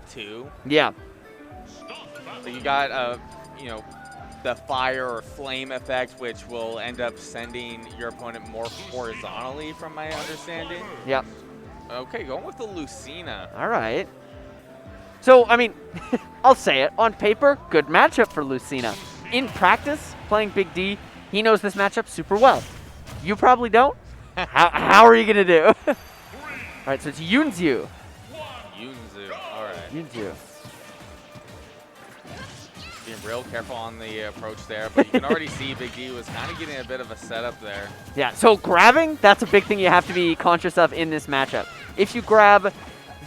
too. Yeah. So you got, you know, the fire or flame effect, which will end up sending your opponent more horizontally, from my understanding. Yep. Okay, going with the Lucina. All right. So, I mean, I'll say it. On paper, good matchup for Lucina. In practice, playing Big D, he knows this matchup super well. You probably don't. How are you going to do? All right, so it's YunZyu. YunZyu, all right. YunZyu. Being real careful on the approach there, but you can already see Big D was kind of getting a bit of a setup there. Yeah, so grabbing, that's a big thing you have to be conscious of in this matchup. If you grab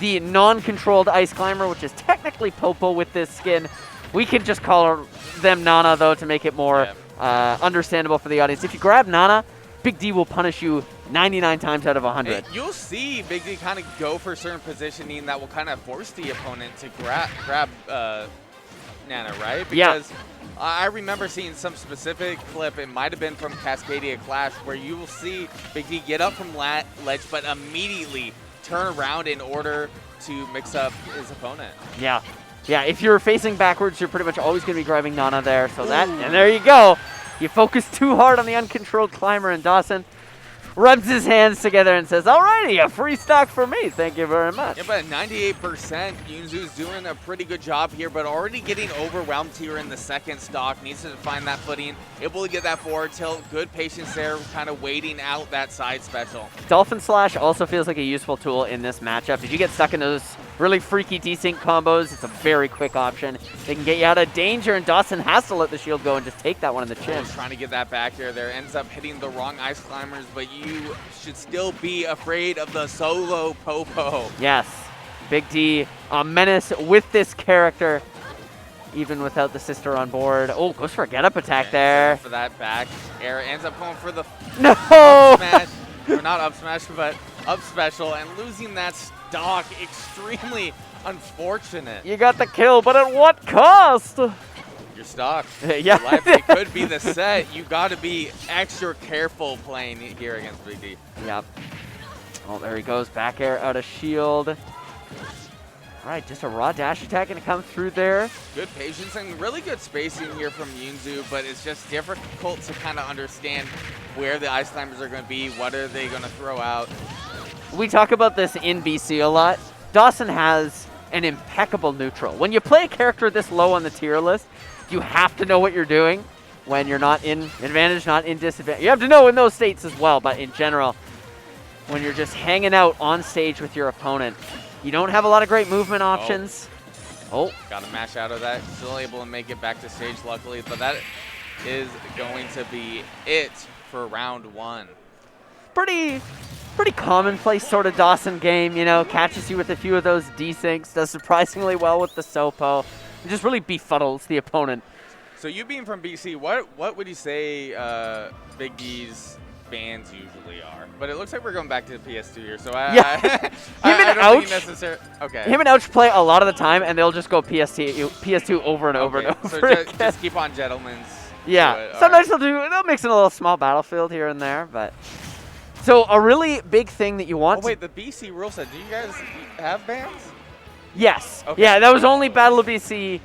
the non-controlled Ice Climber, which is technically Popo with this skin, we can just call them Nana, though, to make it more understandable for the audience. If you grab Nana, Big D will punish you 99 times out of 100. And you'll see Big D kind of go for certain positioning that will kind of force the opponent to grab Nana, right? Because I remember seeing some specific clip, it might have been from Cascadia Clash, where you will see Big D get up from ledge, but immediately turn around in order to mix up his opponent. Yeah. Yeah, if you're facing backwards, you're pretty much always going to be grabbing Nana there. So and there you go. You focus too hard on the uncontrolled climber, and Dawson rubs his hands together and says, alrighty, a free stock for me. Thank you very much. Yeah, but 98%, YunZyu's doing a pretty good job here, but already getting overwhelmed here in the second stock. Needs to find that footing, able to get that forward tilt. Good patience there, kind of waiting out that side special. Dolphin Slash also feels like a useful tool in this matchup. If you get stuck in those really freaky desync combos, it's a very quick option. They can get you out of danger, and Dawson has to let the shield go and just take that one in the chin. He's trying to get that back here. There ends up hitting the wrong Ice Climbers, but you should still be afraid of the solo Popo. Yes. Big D, a menace with this character, even without the sister on board. Oh, goes for a get-up attack there. For that back air, ends up going for the no! Up smash. Or not up smash, but up special, and losing that stock, extremely unfortunate. You got the kill, but at what cost? Your stock. Yeah. Your life, it could be the set. You got to be extra careful playing here against Big D. Yep. Oh, there he goes. Back air out of shield. All right, just a raw dash attack going to come through there. Good patience and really good spacing here from YunZyu, but it's just difficult to kind of understand where the Ice Climbers are going to be. What are they going to throw out? We talk about this in BC a lot. Dawson has an impeccable neutral. When you play a character this low on the tier list, you have to know what you're doing when you're not in advantage, not in disadvantage. You have to know in those states as well, but in general, when you're just hanging out on stage with your opponent, you don't have a lot of great movement options. Oh. Got to mash out of that. Still able to make it back to stage, luckily, but that is going to be it for round one. Pretty commonplace sort of Dawson game, you know, catches you with a few of those desyncs, does surprisingly well with the Sopo, and just really befuddles the opponent. So you being from BC, what would you say Big D's bans usually are? But it looks like we're going back to the PS2 here, so yeah. Him and Ouch play a lot of the time, and they'll just go PS2 over and over and over. So just keep on Gentleman's. Yeah. Sometimes they'll mix in a little small battlefield here and there, but. So a really big thing that you want. Oh wait, the BC rule set. Do you guys have bans? Yes. Okay. Yeah, that was only Battle of BC.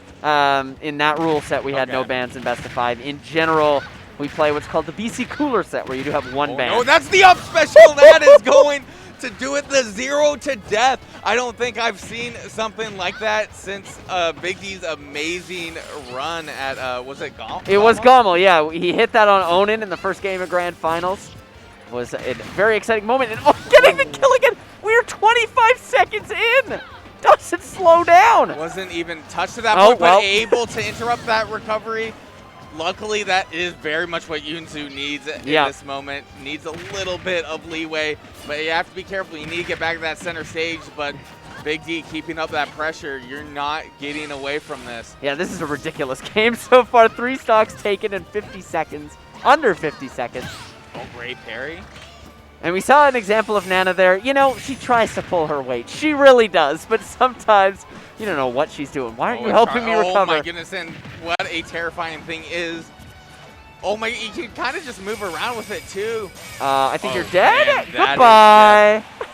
In that rule set, we had no bans in Best of 5. In general, we play what's called the BC Cooler set, where you do have one ban. No, that's the up special. That is going to do it the 0 to death. I don't think I've seen something like that since Big D's amazing run at, was it Gommel? It was Gommel, yeah. He hit that on Onin in the first game of Grand Finals. Was a very exciting moment. And getting the kill again. We're 25 seconds in. Doesn't slow down. Wasn't even touched to that point, but able to interrupt that recovery. Luckily, that is very much what YunZyu needs in this moment. Needs a little bit of leeway, but you have to be careful. You need to get back to that center stage, but Big D keeping up that pressure. You're not getting away from this. Yeah, this is a ridiculous game so far. 3 stocks taken in 50 seconds. Under 50 seconds. Oh, great parry. And we saw an example of Nana there. You know, she tries to pull her weight. She really does, but sometimes you don't know what she's doing. Why aren't you helping me recover? Oh my goodness, and what a terrifying thing is. Oh my, you can kind of just move around with it too. I think you're dead. Man, Goodbye.